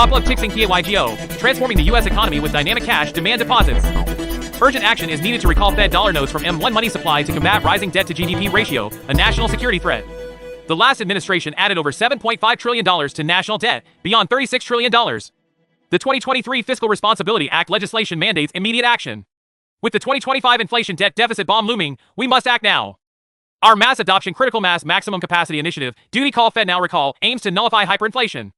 Pop-up Tixing PAYGO, transforming the U.S. economy with dynamic cash demand deposits. Urgent action is needed to recall Fed dollar notes from M1 money supply to combat rising debt to GDP ratio, a national security threat. The last administration added over $7.5 trillion to national debt, beyond $36 trillion. The 2023 Fiscal Responsibility Act legislation mandates immediate action. With the 2025 inflation debt deficit bomb looming, we must act now. Our Mass Adoption Critical Mass Maximum Capacity Initiative, Duty Call Fed Now Recall, aims to nullify hyperinflation.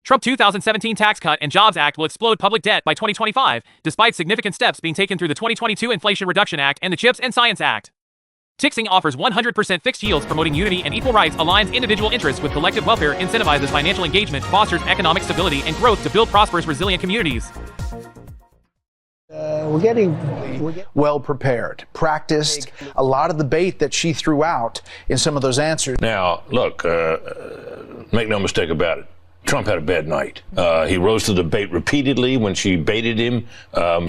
Trump 2017 Tax Cut and Jobs Act will explode public debt by 2025, despite significant steps being taken through the 2022 Inflation Reduction Act and the CHIPS and Science Act. Tixing offers 100% fixed yields, promoting unity and equal rights, aligns individual interests with collective welfare, incentivizes financial engagement, fosters economic stability and growth to build prosperous, resilient communities. We're getting well prepared, practiced, a lot of the bait that she threw out in some of those answers. Now, look, make no mistake about it. Trump had a bad night. He rose to the bait repeatedly when she baited him,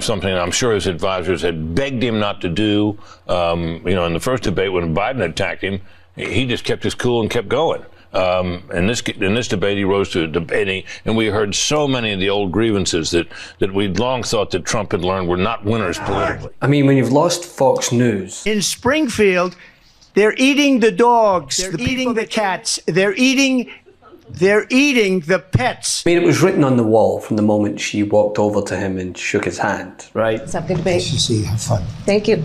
something I'm sure his advisors had begged him not to do. In the first debate when Biden attacked him, he just kept his cool and kept going. In this debate, he rose to debating, and we heard so many of the old grievances that we'd long thought that Trump had learned were not winners politically. I mean, when you've lost Fox News. In Springfield, they're eating the dogs, they're eating the cats, they're eating the pets. I mean, it was written on the wall from the moment she walked over to him and shook his hand, right? It's a good debate. Nice to see you. Have fun. Thank you.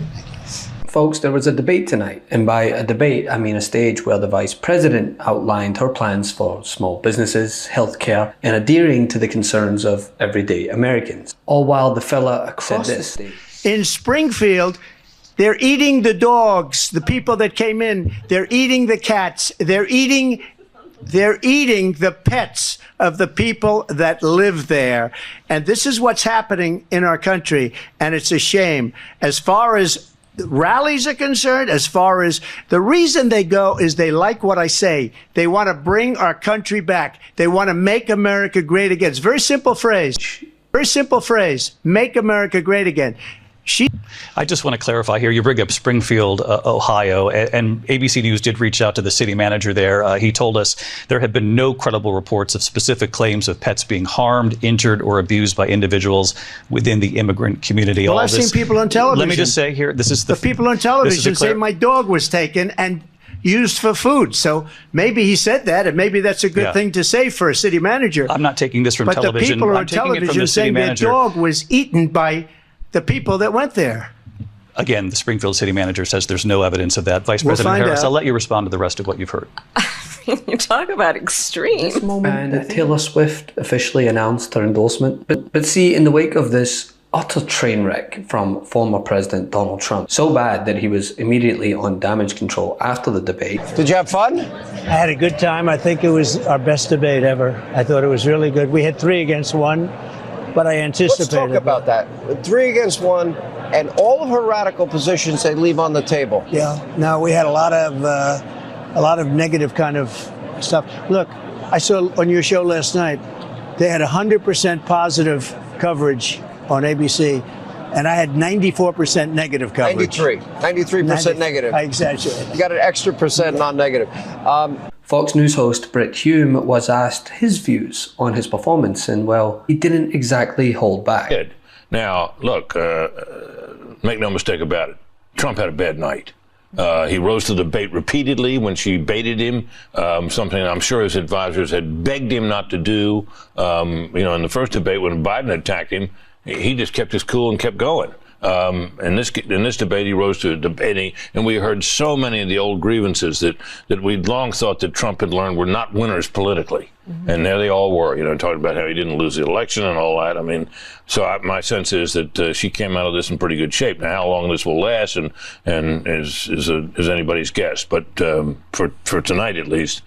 Folks, there was a debate tonight, and by a debate, I mean a stage where the Vice President outlined her plans for small businesses, healthcare, and adhering to the concerns of everyday Americans. All while the fella across the stage. In Springfield, they're eating the dogs, the people that came in. They're eating the cats. They're eating the pets of the people that live there. And this is what's happening in our country, and it's a shame. As far as rallies are concerned, as far as the reason they go is they like what I say. They want to bring our country back. They want to make America great again. It's a very simple phrase. Very simple phrase. Make America great again. I just want to clarify here. You bring up Springfield, Ohio, and ABC News did reach out to the city manager there. He told us there have been no credible reports of specific claims of pets being harmed, injured, or abused by individuals within the immigrant community. Well, I've seen people on television. Let me just say here, this is the people on television say my dog was taken and used for food. So maybe he said that, and maybe that's a good thing to say for a city manager. I'm not taking this from television. But the people on television saying their dog was eaten by the people that went there. Again, the Springfield city manager says there's no evidence of that. Vice President Harris, I'll let you respond to the rest of what you've heard. You talk about extreme. And Taylor Swift officially announced her endorsement. But see, in the wake of this utter train wreck from former President Donald Trump, so bad that he was immediately on damage control after the debate. Did you have fun? I had a good time. I think it was our best debate ever. I thought it was really good. We had 3 against 1. But I anticipated. Let's talk about that. 3 against 1, and all of her radical positions they leave on the table. Yeah. No, we had a lot of negative kind of stuff. Look, I saw on your show last night, they had 100% positive coverage on ABC, and I had 94% negative coverage. 93% negative. I exaggerate. You got an extra percent non-negative. Fox News host Brit Hume was asked his views on his performance, and well, he didn't exactly hold back. Now, look, make no mistake about it. Trump had a bad night. He rose to the bait repeatedly when she baited him, something I'm sure his advisors had begged him not to do. In the first debate when Biden attacked him, he just kept his cool and kept going. In this debate, he rose to debating, and we heard so many of the old grievances that we'd long thought that Trump had learned were not winners politically. Mm-hmm. And there they all were, talking about how he didn't lose the election and all that. I mean, my sense is that she came out of this in pretty good shape. Now, how long this will last and is anybody's guess. But for tonight, at least,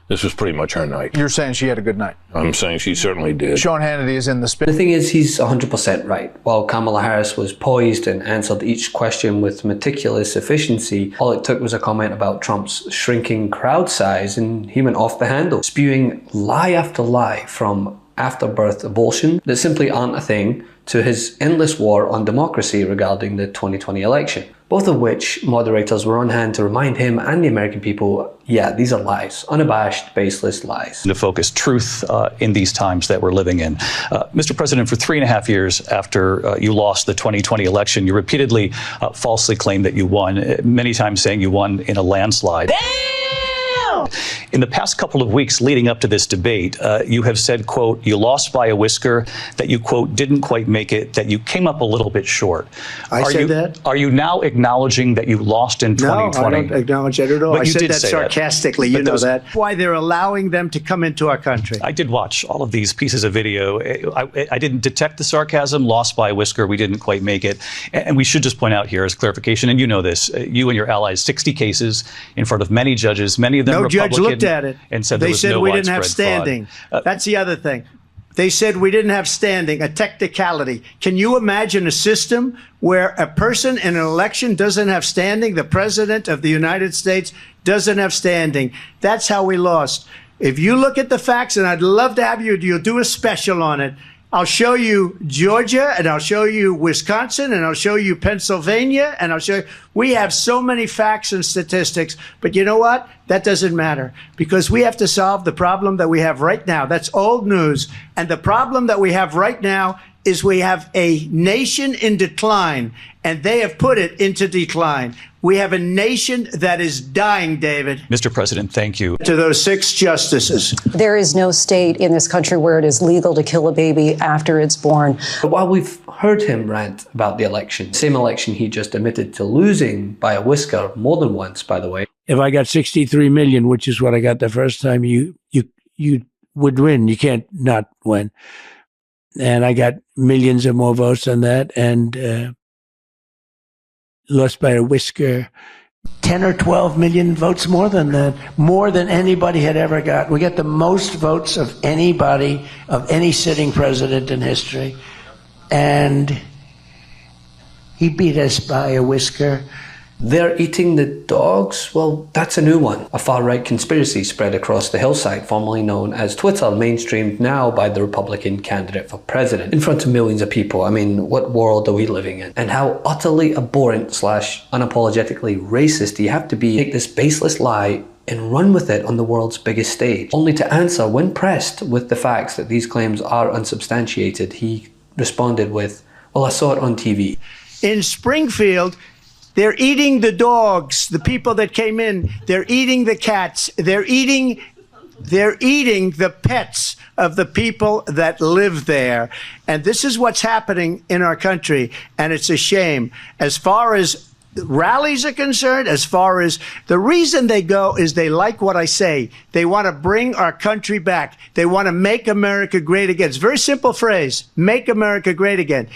this was pretty much her night. You're saying she had a good night? I'm saying she certainly did. Sean Hannity is in the spin. The thing is, he's 100% right. While Kamala Harris was poised and answered each question with meticulous efficiency, all it took was a comment about Trump's shrinking crowd size, and he went off the handle, spewing lie after lie from afterbirth abortion that simply aren't a thing to his endless war on democracy regarding the 2020 election. Both of which moderators were on hand to remind him and the American people, yeah, these are lies, unabashed, baseless lies. To focus truth in these times that we're living in. Mr. President, for 3.5 years after you lost the 2020 election, you repeatedly falsely claimed that you won, many times saying you won in a landslide. In the past couple of weeks leading up to this debate, you have said, quote, you lost by a whisker, that you, quote, didn't quite make it, that you came up a little bit short. I said that? Are you now acknowledging that you lost in 2020? No, I don't acknowledge that at all. But I you said did that say sarcastically. That. You know that. Why they're allowing them to come into our country. I did watch all of these pieces of video. I didn't detect the sarcasm, lost by a whisker, we didn't quite make it. And we should just point out here as clarification, and you know this, you and your allies, 60 cases in front of many judges, many of them Republican. No judge looked at it. And said they said we didn't have standing. That's the other thing. They said we didn't have standing, a technicality. Can you imagine a system where a person in an election doesn't have standing? The president of the United States doesn't have standing. That's how we lost. If you look at the facts, and I'd love to have you'll do a special on it. I'll show you Georgia, and I'll show you Wisconsin, and I'll show you Pennsylvania, and I'll show you. We have so many facts and statistics, but you know what? That doesn't matter, because we have to solve the problem that we have right now. That's old news. And the problem that we have right now is we have a nation in decline, and they have put it into decline. We have a nation that is dying, David. Mr. President, thank you. To those 6 justices. There is no state in this country where it is legal to kill a baby after it's born. But while we've heard him rant about the election, same election he just admitted to losing by a whisker more than once, by the way. If I got 63 million, which is what I got the first time, you would win. You can't not win. And I got millions of more votes than that, and lost by a whisker. 10 or 12 million votes more than that, more than anybody had ever got. We got the most votes of anybody, of any sitting president in history. And he beat us by a whisker. They're eating the dogs? Well, that's a new one. A far-right conspiracy spread across the hillside, formerly known as Twitter, mainstreamed now by the Republican candidate for president, in front of millions of people. I mean, what world are we living in? And how utterly abhorrent / unapologetically racist do you have to be to take this baseless lie and run with it on the world's biggest stage? Only to answer, when pressed with the facts that these claims are unsubstantiated, he responded with, well, I saw it on TV. In Springfield, they're eating the dogs, the people that came in. They're eating the cats. They're eating the pets of the people that live there. And this is what's happening in our country, and it's a shame. As far as rallies are concerned, as far as the reason they go is they like what I say. They want to bring our country back. They want to make America great again. It's a very simple phrase, make America great again.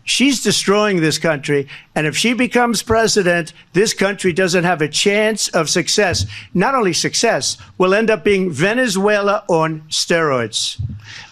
She's destroying this country, and if she becomes president, this country doesn't have a chance of success. Not only success, we'll end up being Venezuela on steroids.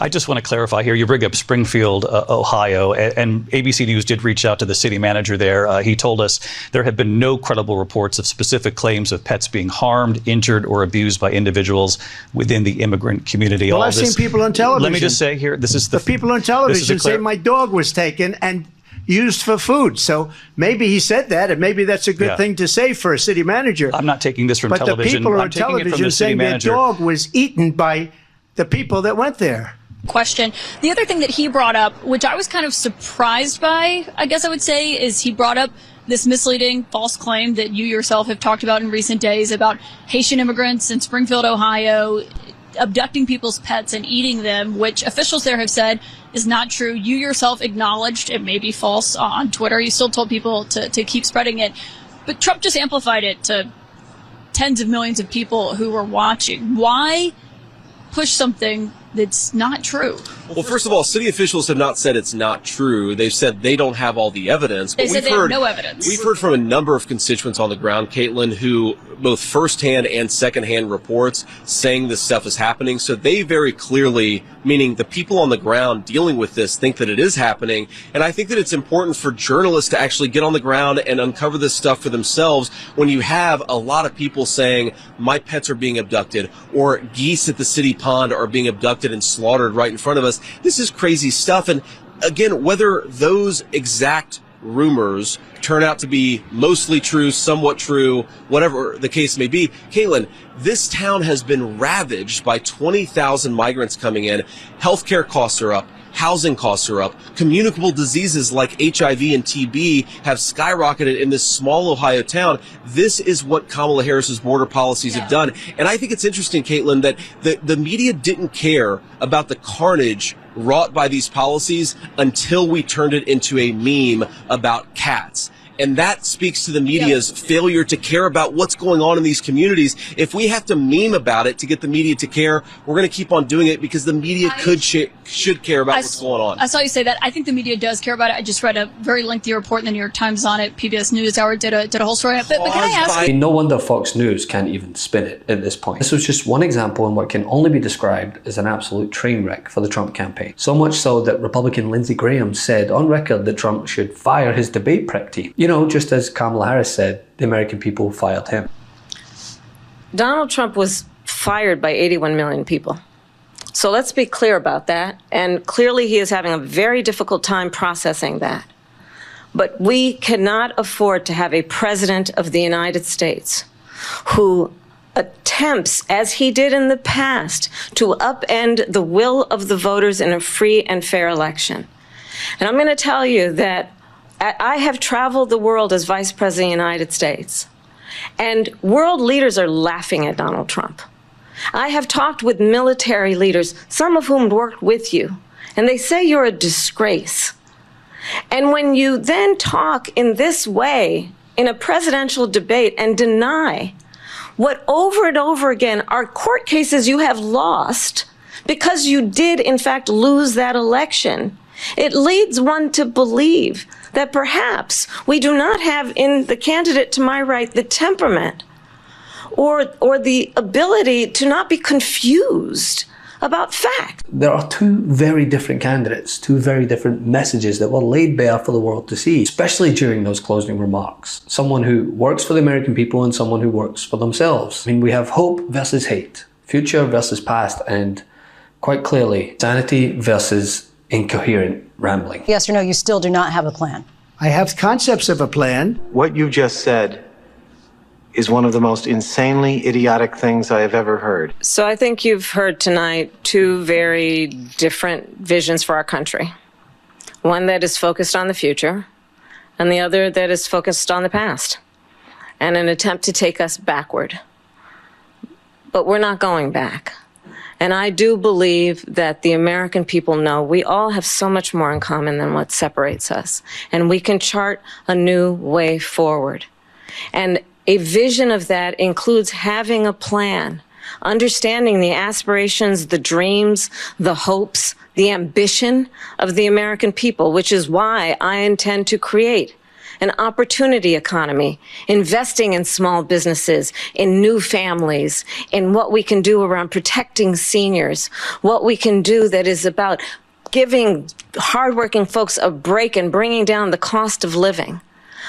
I just want to clarify here. You bring up Springfield, Ohio, and ABC News did reach out to the city manager there. He told us there have been no credible reports of specific claims of pets being harmed, injured, or abused by individuals within the immigrant community. Well, I've seen people on television. Let me just say here, this is the people on television say my dog was taken and used for food. So maybe he said that, and maybe that's a good thing to say for a city manager. I'm not taking this from television. But the people on television saying their dog was eaten by the people that went there. Question. The other thing that he brought up, which I was kind of surprised by, I guess I would say, is he brought up this misleading false claim that you yourself have talked about in recent days about Haitian immigrants in Springfield, Ohio, abducting people's pets and eating them, which officials there have said is not true. You yourself acknowledged it may be false on Twitter. You still told people to keep spreading it. But Trump just amplified it to tens of millions of people who were watching. Why push something that's not true? Well, first of all, city officials have not said it's not true. They've said they don't have all the evidence. They said they have no evidence. We've heard from a number of constituents on the ground, Caitlin, who both firsthand and secondhand reports saying this stuff is happening. So they very clearly, meaning the people on the ground dealing with this, think that it is happening. And I think that it's important for journalists to actually get on the ground and uncover this stuff for themselves when you have a lot of people saying my pets are being abducted or geese at the city pond are being abducted and slaughtered right in front of us. This is crazy stuff. And again, whether those exact rumors turn out to be mostly true, somewhat true, whatever the case may be, Caitlin, this town has been ravaged by 20,000 migrants coming in. Healthcare costs are up. Housing costs are up. Communicable diseases like HIV and TB have skyrocketed in this small Ohio town. This is what Kamala Harris's border policies have done. And I think it's interesting, Caitlin, that the media didn't care about the carnage wrought by these policies until we turned it into a meme about cats. And that speaks to the media's failure to care about what's going on in these communities. If we have to meme about it to get the media to care, we're going to keep on doing it because the media should care about what's going on. I saw you say that. I think the media does care about it. I just read a very lengthy report in the New York Times on it. PBS NewsHour did a whole story on it. But can I ask? No wonder Fox News can't even spin it at this point. This was just one example in what can only be described as an absolute train wreck for the Trump campaign. So much so that Republican Lindsey Graham said on record that Trump should fire his debate prep team. You know, just as Kamala Harris said, the American people fired him. Donald Trump was fired by 81 million people. So let's be clear about that. And clearly he is having a very difficult time processing that. But we cannot afford to have a president of the United States who attempts, as he did in the past, to upend the will of the voters in a free and fair election. And I'm going to tell you that I have traveled the world as Vice President of the United States, and world leaders are laughing at Donald Trump. I have talked with military leaders, some of whom worked with you, and they say you're a disgrace. And when you then talk in this way in a presidential debate and deny what over and over again are court cases you have lost because you did in fact lose that election, it leads one to believe that perhaps we do not have in the candidate to my right the temperament or the ability to not be confused about fact. There are two very different candidates, two very different messages that were laid bare for the world to see, especially during those closing remarks. Someone who works for the American people and someone who works for themselves. I mean, we have hope versus hate, future versus past, and quite clearly, sanity versus incoherent rambling. Yes or no, you still do not have a plan? I have concepts of a plan. What you just said is one of the most insanely idiotic things I have ever heard. So I think you've heard tonight two very different visions for our country. One that is focused on the future, and the other that is focused on the past, and an attempt to take us backward. But we're not going back. And I do believe that the American people know we all have so much more in common than what separates us. And we can chart a new way forward. And a vision of that includes having a plan, understanding the aspirations, the dreams, the hopes, the ambition of the American people, which is why I intend to create an opportunity economy, investing in small businesses, in new families, in what we can do around protecting seniors, what we can do that is about giving hardworking folks a break and bringing down the cost of living.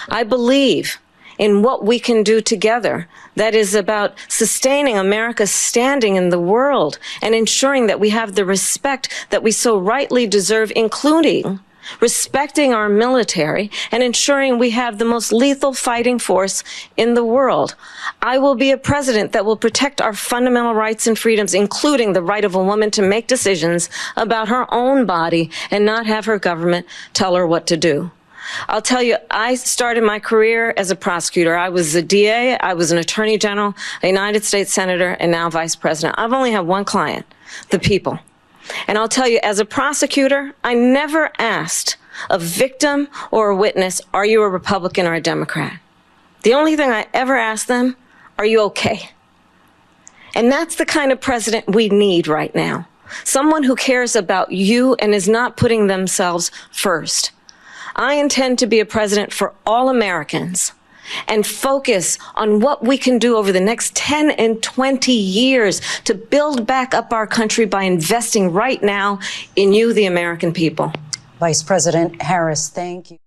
I believe in what we can do together that is about sustaining America's standing in the world and ensuring that we have the respect that we so rightly deserve, including respecting our military and ensuring we have the most lethal fighting force in the world. I will be a president that will protect our fundamental rights and freedoms, including the right of a woman to make decisions about her own body and not have her government tell her what to do. I'll tell you, I started my career as a prosecutor. I was a DA, I was an attorney general, a United States senator, and now vice president. I've only had one client, the people. And I'll tell you, as a prosecutor, I never asked a victim or a witness, are you a Republican or a Democrat? The only thing I ever asked them, are you okay? And that's the kind of president we need right now. Someone who cares about you and is not putting themselves first. I intend to be a president for all Americans and focus on what we can do over the next 10 and 20 years to build back up our country by investing right now in you, the American people. Vice President Harris, thank you.